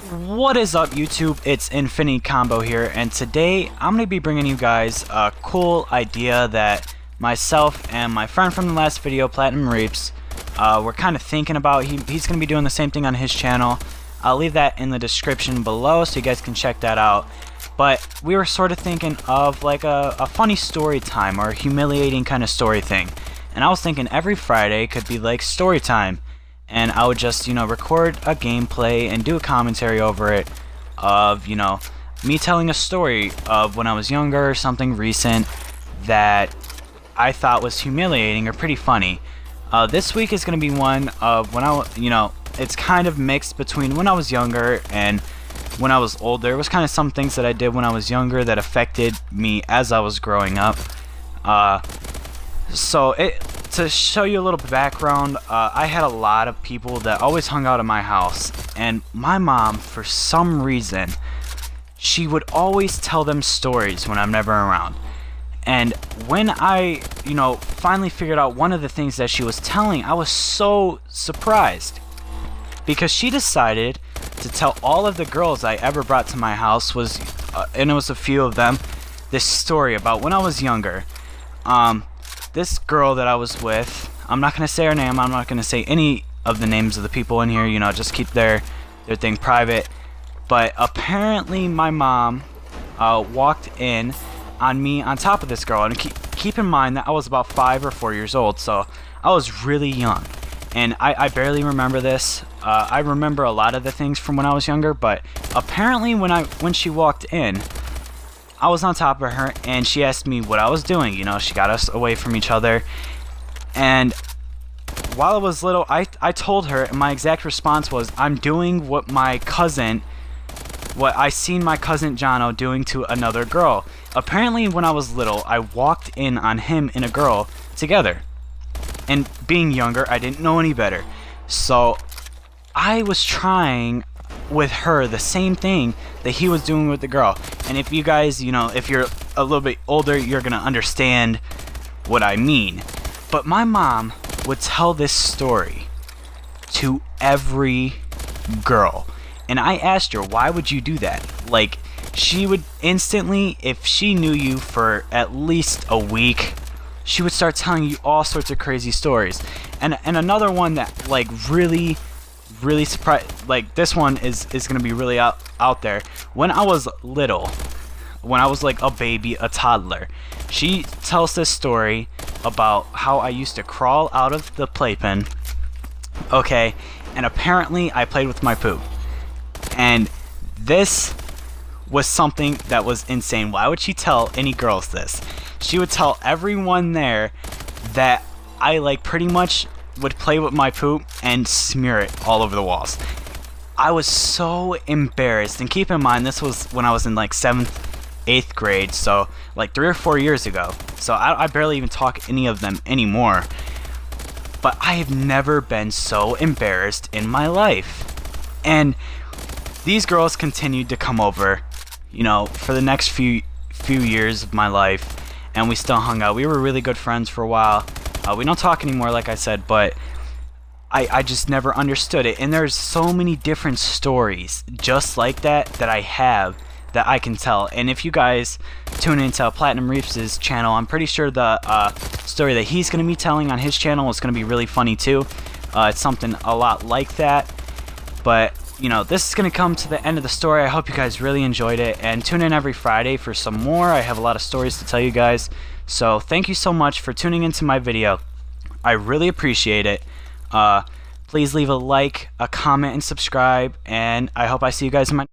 What is up, YouTube? It's Infinity Combo here, and today I'm going to be bringing you guys a cool idea that myself and my friend from the last video, Platinum Reaps, we're kind of thinking about. He's going to be doing the same thing on his channel. I'll leave that in the description below so you guys can check that out. But we were sort of thinking of like a funny story time or a humiliating kind of story thing. And I was thinking every Friday could be like story time. And I would just, record a gameplay and do a commentary over it of, me telling a story of when I was younger, something recent that I thought was humiliating or pretty funny. This week is going to be one of when it's kind of mixed between when I was younger and when I was older. It was kind of some things that I did when I was younger that affected me as I was growing up. To show you a little background, I had a lot of people that always hung out at my house, and my mom, for some reason, she would always tell them stories when I'm never around. And when I, finally figured out one of the things that she was telling, I was so surprised, because she decided to tell all of the girls I ever brought to my house, and it was a few of them, this story about when I was younger. This girl that I was with, I'm not going to say her name, I'm not going to say any of the names of the people in here, just keep their thing private. But apparently my mom walked in on me on top of this girl, and keep in mind that I was about 5 or 4 years old, so I was really young. And I barely remember this. I remember a lot of the things from when I was younger, but apparently when she walked in, I was on top of her, and she asked me what I was doing. She got us away from each other. And while I was little, I told her, and my exact response was, I'm doing what I seen my cousin Jono doing to another girl. Apparently, when I was little, I walked in on him and a girl together. And being younger, I didn't know any better. So I was trying with her the same thing that he was doing with the girl. And if you guys, if you're a little bit older, you're gonna understand what I mean. But my mom would tell this story to every girl, and I asked her, why would you do that? Like, she would instantly, if she knew you for at least a week, she would start telling you all sorts of crazy stories. And another one that like really surprised, like this one is gonna be really out there. When I was little, when I was like a baby, a toddler, she tells this story about how I used to crawl out of the playpen, okay, and apparently I played with my poop. And this was something that was insane. Why would she tell any girls this? She would tell everyone there that I like pretty much would play with my poop and smear it all over the walls. I was so embarrassed, and keep in mind this was when I was in like 7th, 8th grade, so like 3 or 4 years ago. So I barely even talk any of them anymore. But I have never been so embarrassed in my life. And these girls continued to come over, for the next few years of my life, and we still hung out. We were really good friends for a while. We don't talk anymore, like I said, but I just never understood it. And there's so many different stories just like that I have that I can tell. And if you guys tune into Platinum Reaps' channel, I'm pretty sure the story that he's going to be telling on his channel is going to be really funny too. It's something a lot like that. But, this is going to come to the end of the story. I hope you guys really enjoyed it. And tune in every Friday for some more. I have a lot of stories to tell you guys. So thank you so much for tuning into my video. I really appreciate it. Please leave a like, a comment, and subscribe. And I hope I see you guys in my